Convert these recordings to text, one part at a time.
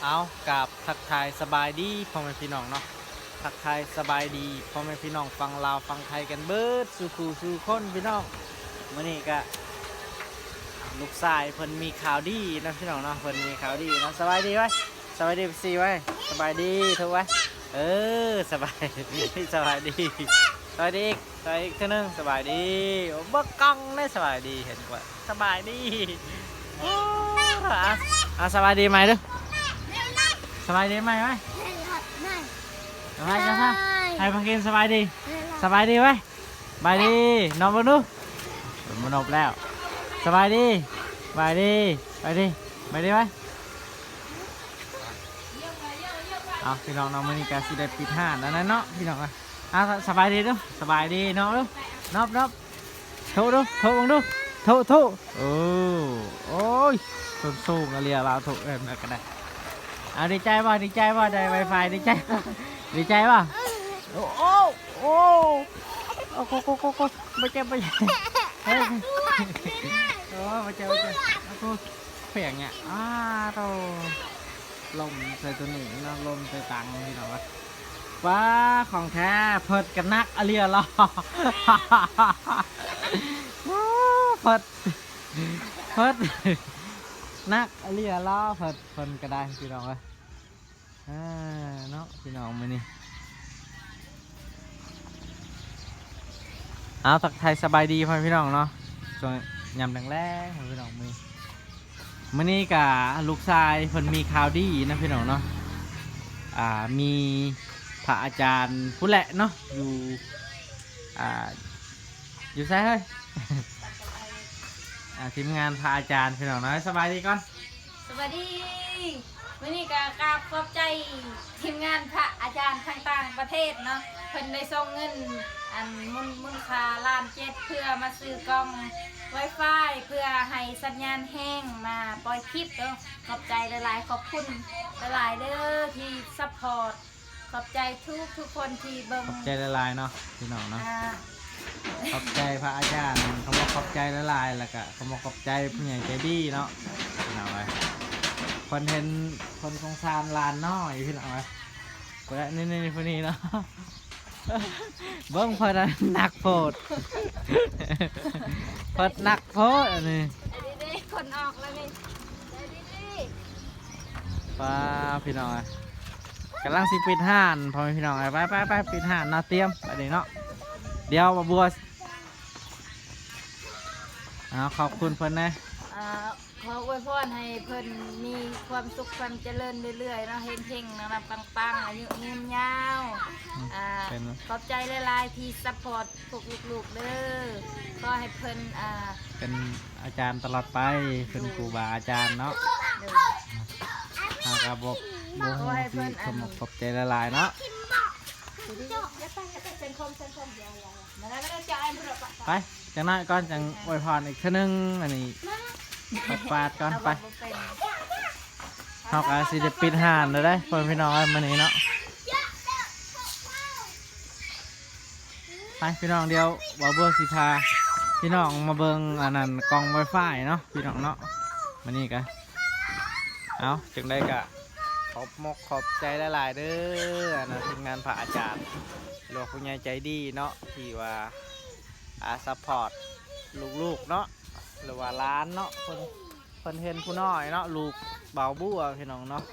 เอากับทักทายสบายดีพ่อแม่พี่น้องเนาะทักทายสบายดีพ่อแม่พี่น้องฟังลาวฟังไทยกันเบิดสู่คู่สู่คนพี่น้องมื้อนี้ก็ลูกชายเพิ่นมีข่าวดีนะพี่น้องเนาะเพิ่นมีข่าวดีนะสบายดีไว้สบายดีสิไว้สบายดีถูกไว้สบายสบายดีสบายดีสบายอีกเท่านึงสบายดีโอ้บักกล้องได้สบายดีเห็นกว่าสบายดีโอ้สบายดีไหมดูสบายดีไหมสบายจังครับให้พักกินสบายดีสบายดีไหมสบายดีนอนบนดูมันนอนแล้วสบายดีสบายดีสบายดีสบายดีไหมเอาพี่น้องน้องมันนี่กาสิได้ปิดห้านแล้วนะเนาะพี่น้องอ่ะสบายดีดูสบายดีนอนดูนอบทุดูทุบังดูทุโอ้ยสูงเรียเราทุกันได้เอาดีใจป่ะดีใจป่ะได้ไวไฟดีใจดีใจป่ะโอ้โอ้ไม่เจ็บไม่เจ็บเฮ้ยโอ้ไม่เจ็บไม่เจ็บโอ้เพียงเนี่ยโตลมใส่ตัวหนึ่งนะลมใส่ตังที่เราว้าของแท้เพิดกันนักอเลียรอเพิดนักอเลียรอเพิดก็ได้พี่น้องเลยเนาะพี่น้องมือนี่เอาทักไทยสบายดีพ่อพี่น้องเนาะส่วนยำแรงๆพี่น้องมือนี่กับลูกชายเพิ่นมีข่าวดีนะพี่น้องเนาะมีพระอาจารย์ผู้แหละเนาะอยู่ใช่เฮ้ยทีมงานพระอาจารย์พี่น้องเนาะสบายดีก่อนสวัสดีวันนี้ก็กราบขอบใจทีมงานพระอาจารย์ต่างประเทศเนาะเพิ่นได้ส่งเงินมูลค่า1,700,000เพื่อมาซื้อกล้อง Wi-Fi เพื่อให้สัญญาณแห้งมาปล่อยคลิปเนาะขอบใจหลายๆขอบคุณหลายๆเด้อที่ซัพพอร์ตขอบใจทุกคนที่เบิ่งขอบใจหลายๆเนาะพี่น้องเนาะขอบใจพระอาจารย์คำว่าขอบใจหลายๆแล้วก็คำว่าขอบใจผู้ใหญ่ใจดีเนาะพี่น้องเลยคนเห็นคนสงสารลานน้อยพี่น้องเลยก็ได้นี่พวกนี้เนาะเบิ้งพอหนักโพดพอหนักโพดอันนี้คนออกแล้วนี่ป้าพี่น้องกำลังสิปิดห้านพอพี่น้องไปปิดห้านนาเตรียมไปเดี๋ยวเนาะเดี๋ยวบัวขอบคุณเพิ่นนะขออวยพรให้เพิ่นมีความสุขความเจริญเรื่อยๆเนาะเฮงๆนะครับปังๆอายุยืนยาวขอบใจหลายๆที่ซัพพอร์ตพวกลูกๆเด้อก็ให้เพิ่นเป็นอาจารย์ตลอดไปเป็นครูบาอาจารย์เนาะครับบอกขอบใจหลายๆเนาะไปจังนั้นก่อนจังอวยพรอีกทีนึงอันนี้ปาดก่อนไปเขาก็สิจะปิดห่านเลยได้พ่อพี่น้องมานี้เนาะไปพี่น้องเดียวบัวสิพาพี่น้องมาเบิ่งอันนั้นกล่องไวไฟเนาะพี่น้องเนาะมานี่กันเอาจึงได้กะขอบใจหลายๆเด้อนะทีมงานพระอาจารย์หลวงผู้ใหญ่ใจดีเนาะที่ว่าซัพพอร์ตลูกๆเนาะหรือว่าร้านเนาะคนเห็นผู้น้อยเนาะลูกเบาบัวพี่น้องเนาะ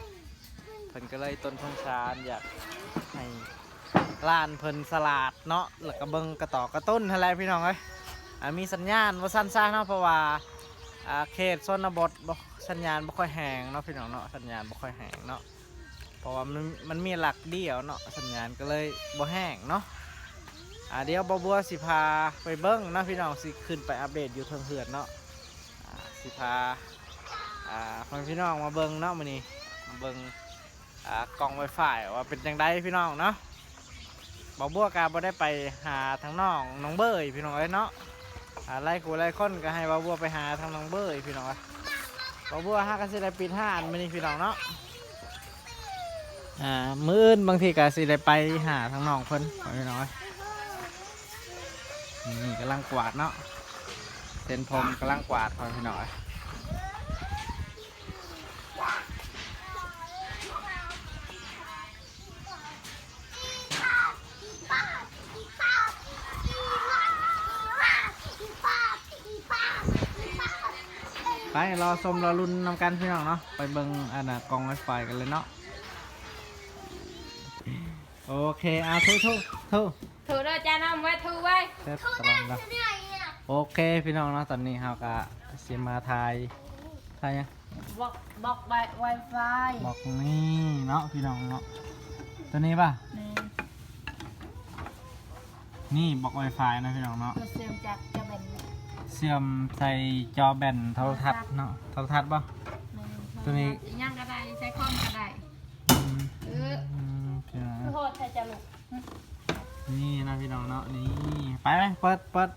เพิ่นก็เลยต้นสงสารอยากให้ร้านเพิ่นสลาดเนาะแล้วก็เบิ่งกระต่อกระตุ้นอะไรพี่น้องเอ้ยมีสัญญาณว่าสั้นๆเนาะเพราะว่าเขตชนบทสัญญาณไม่ค่อยแห้งเนาะพี่น้องเนาะสัญญาณไม่ค่อยแห้งเนาะเพราะว่ามันมีหลักเดียวเนาะสัญญาณก็เลยบ่แห้งเนาะเดี๋ยวบัวสิพาไปเบิ้งนะพี่น้องสิขึ้นไปอัปเดตอยู่เทิงเหือนเนาะสิพาพี่น้องมาเบิ้งเนาะมื้อนี้มาเบิ้งกล่องไวไฟว่าเป็นจังไดพี่น้องเนาะบัวกาบ่ได้ไปหาทางน้องเบยพี่น้องเอ้ยเนาะไล่กูไล่คนก็ให้บัวไปหาทางน้องเบยพี่น้องบัวหากันสิได้ปิดห้านมื้อนี้พี่น้องเนาะมื้ออื่นบางทีก็สิได้ไปหาทางน้องเพิ่นพี่น้องนี่กำลังกวาดเนาะเส้นผมกำลังกวาดพี่น้อง รอชมรอลุ้นนำกันพี่น้องเนาะไปเบิ่งอันน่ะกองไวไฟกันเลยเนาะโอเคทุ ถูเด้อจ้าน้องไว้ถูไว้ เซตตลอดเนาะโอเคพี่น้องเนาะตอนนี้เฮาก็สิมาทายยัง บอกไวไฟ บอกนี่เนาะพี่น้องเนาะตัวนี้ป่ะนี่บอก Wi-Fi นะพี่น้องเนาะ เสื่อมจากจะเป็น เชื่อมใส่จอแบนโทรทัศน์เนาะโทรทัศน์ป่ะ ตัวนี้ ย่างก็ได้ใช้คอมก็ได้พี่น้อง โทษใครจะลุก นี่นะพี่น้องเนาะนี่ไปไหมเปิด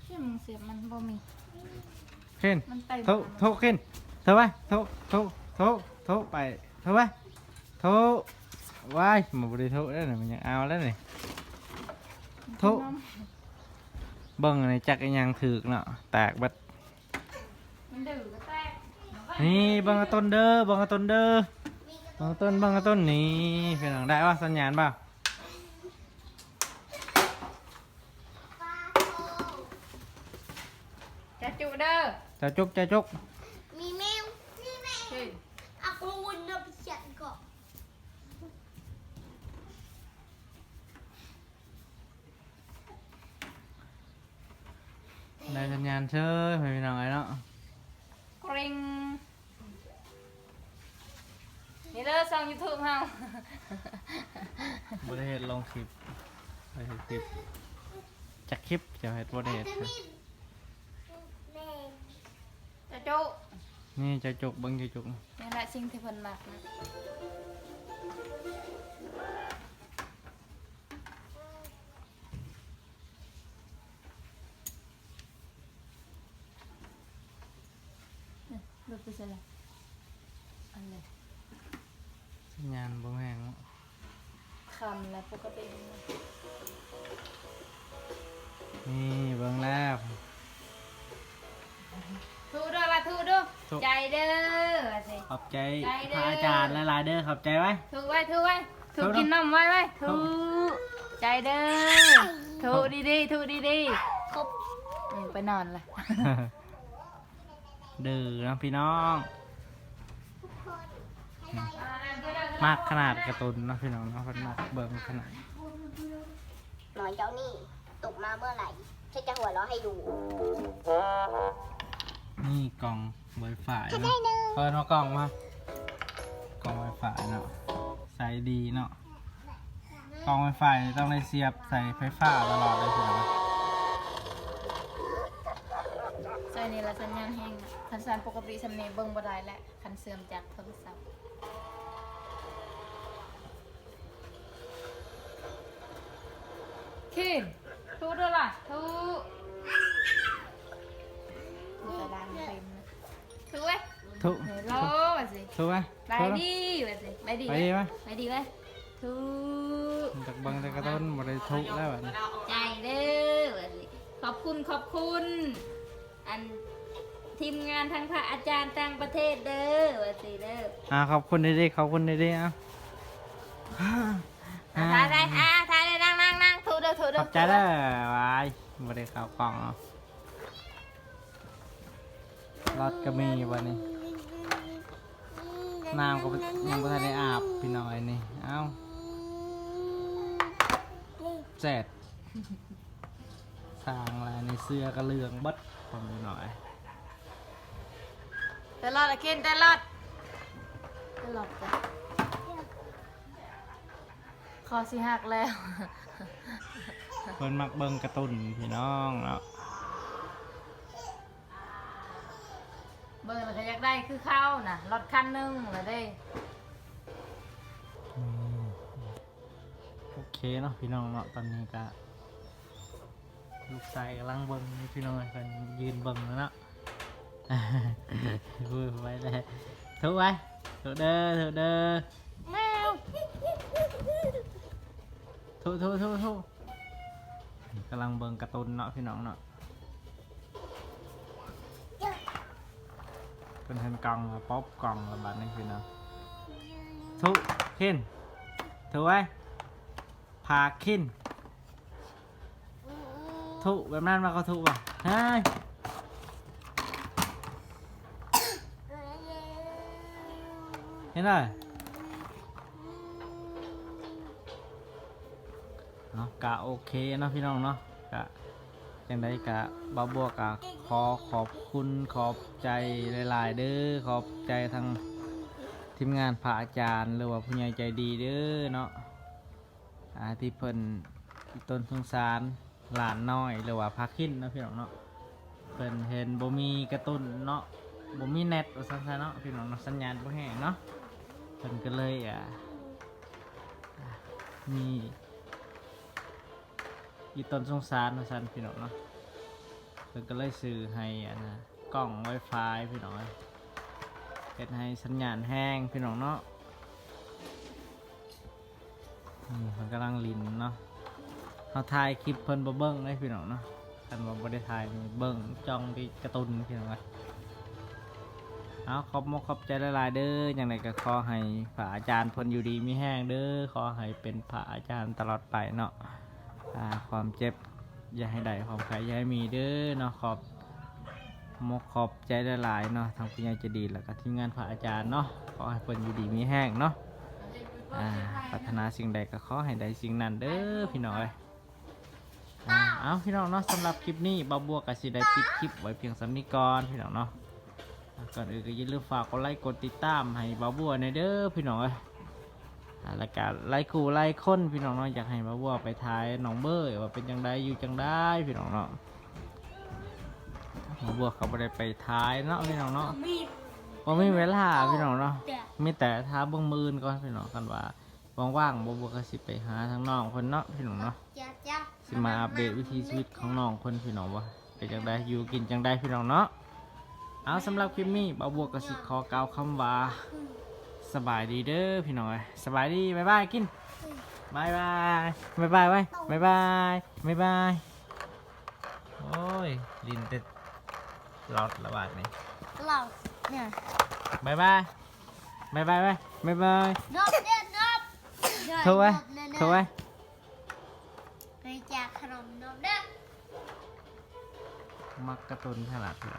ชื่อมึงเสียบมันบ่มี ขึ้น มันเต็ม โทรขึ้นโทรไปโทรไปโทรไปโทรว้ายมันบริโทรได้หน่อยมันยังเอาแล้วนี่โทรเบิ้งในจักรยางถือกเนาะแตกบัด มันดื้อก็แตก นี่เบิ้งกระต้นเด้อเบิ้งกระต้นเด้อเบิ้งกระต้นนี่พี่น้องได้ว่าสัญญาณป่ะ จะจุเด้อ จะจุก มีแมวเอากูวนเดินไปเขียนก่อน ได้สัญญาณเชยพี่น้องไอ้เนาะ กริงนี่เด้อช่อง YouTube เฮา บริเหตุลงคลิปไปเฮ็ดคลิปจากคลิปจะเฮ็ดบริเหตุ จะจุ นี่จะจุกเบิ้งจะจุก นี่แหละสิ่งที่เพิ่นมักนะดูไปสิละอันนี้ สัญญาณบ่แห้งเนาะ คำและปกติ นี่เบิ้งแล้ว ทูด้วยละทูด้วย ทู ใจเด้อสิ ขอบใจ ใจเด้อ พระอาจารย์หลายๆเด้อขอบใจไว้ ทูไว้ทูไว้ทูกินนมไว้ไว้ ทู ทูใจเด้อทูดีๆทูดี ครบ ๆไปนอนละ ดื้อนะพี่น้องมากขนาดการ์ตูนเนาะพี่น้องเนาะเพิ่นมากเบิ่งขนาด หนอนเจ้านี่ตกมาเมื่อไหร่ฉันจะหัวเราะให้ดู นี่กล่อง Wi-Fi ได้ เนาะ เด้อ เปิดมากล่องมากล่อง Wi-Fi เนาะใส่ดีเนาะกล่อง Wi-Fi ต้องได้เสียบใส่ไฟฟ้าตลอดเลยพี่น้อง ใส่นี่ละสัญญาณแห้งนะคันสันปกติสำเนียงเบิ่งบ่ได้แหละคันเสื่อมจากโทรศัพท์ขึ้นทูด้วยล่ะทูกระดานเต็มนะทูไว้ ทุก เดี๋ยวรอว่าสิ ทุกไหม ไปดีว่าสิไปดี ไปดีไหม ไปดีไว้ทู จากเบังจากกระต้นบริทุกแล้วแบบนี้ ใจเด้อว่าสิขอบคุณอันทีมงานทั้งพระอาจารย์ต่างประเทศเด้อว่าสิเด้อ ขอบคุณดีๆขอบคุณดีๆถ่ายได้ถ่ายได้นั่งถูเด้อถูเด้ ข อ อบใจเด้อวายบริข่าวกล่องเนาะรถก็มีวันนี้น้ำก็ยังไม่ทันได้อาบพี่น้อยนี่เอ้าเจ็ดสร้างอะไรในเสื้อกระเลืองบัดผมดูหน่อย แต่รอดกินแต่รอดจ้ะคอสิหักแล้ว เพิ่นมักเบิ่งการ์ตูนพี่น้องเนาะ เบิ่งแล้วก็อยากได้คือเข้าน่ะรถคันหนึงแล้วเด้ โอเคเนาะพี่น้องเนาะตอนนี้ก็ลูกชายกำลังเบิ่งพี่น้องเพิ่นยืนเบิ่งแล้วเนาะ พูดไว้เลยถูกไว้ถูกเด้อ แมว ถูกกำลังเบิ่งการ์ตูนเนาะพี่น้องเนาะเป็นเห็นกล่องป๊อปกล่องระบาดนี่พี่น้องถูกขึ้นถูกไว้พาขึ้น ทุแบบนั้นมาเขาทุป่ะเฮ้ยเห็นไหมเนาะกะโอเคเนาะพี่น้องเนาะกะจังไดกะบ่าวบัวกะขอบคุณขอบใจหลายๆเด้อขอบใจทางทีมงานพระอาจารย์หรือว่าผู้ใหญ่ใจดีเด้อเนาะที่เพิ่นต้นสงสารหลานน้อยหรือว่าพาคินเนาะพี่น้องเนาะเพิ่นเห็นบ่มีกระตุ้นเนาะบ่มีเน็ตว่าซั่นๆเนาะพี่น้องเนาะสัญญาณบ่แห้งเนาะเพิ่นก็เลยมีอีต้นสงสารว่าซั่นพี่น้องเนาะเพิ่นก็เลยซื้อให้กล้อง Wi-Fi พี่น้องเฮ็ดให้สัญญาณแห้งพี่น้องเนาะนี่เพิ่นกำลังลิ้นเนาะเขาถ่ายคลิปเพิ่นบ่เบิ่งเลยพี่น้องเนาะคันว่าบ่ได้ถ่ายนี่เบิ่งจ้องที่การ์ตูนพี่น้องเอาขอบใจหลายๆเด้ออย่างไรก็ขอให้พระอาจารย์เพิ่นอยู่ดีมีแห้งเด้อขอให้เป็นพระอาจารย์ตลอดไปเนาะความเจ็บอย่าให้ได้ความไข้อย่าให้มีเด้อเนาะขอบใจหลายๆเนาะทางผู้ใหญ่ใจะดีแล้วก็ทีมงานพระอาจารย์เนาะขอให้เพิ่นอยู่ดีมีแห้งเนาะปรารถนาสิ่งใดก็ขอให้ได้สิ่งนั้นเด้อพี่น้องเอาพี่น้องเนาะสำหรับคลิปนี้บ่าวบัวก็สิได้ปิดคลิปไว้เพียงสำนี้ก่อนพี่น้องเนาะก่อนอื่นก็อย่าลืมฝากกดไลค์กดติดตามให้บ่าวบัวในเด้อพี่น้องแล้วก็ไลค์กูไลค์คนพี่น้องเนาะอยากให้บ่าวบัวไปถ่ายน้องเบอร์ว่าเป็นจังไดอยู่จังได้พี่น้องเนาะบ่าวบัวเขาบ่ได้ไปถ่ายเนาะพี่น้องเนาะบ่มีเวลาพี่น้องเนาะมีแต่ท้าเบิ่งมือก่อนพี่น้องกันว่าว่างๆบ่าวบัวก็สิไปหาทางน้องเพิ่นเนาะพี่น้องเนาะสิมาอัปเดตวิถีชีวิตของน้องคนพี่น้องว่าเป็นจังไดอยู่กินจังไดพี่น้องเนาะเอาสำหรับคลิปนี้บ่าวบัวก็สิขอกล่าวคำว่าสบายดีเด้อพี่น้องสบายดีบ๊ายบายกินบ๊ายบายบ๊ายบายไว้บ๊ายบายบ๊ายบายโอ้ยลินเต็ดหลอดระบาดนี่ เราเนี่ย บ๊ายบายบ๊ายบายไว้บ๊ายบาย นบเนี่ยนบ โทรไว้โทรไว้ ไปจากขนมนบเด้อ มักกระตุนขนาดนี้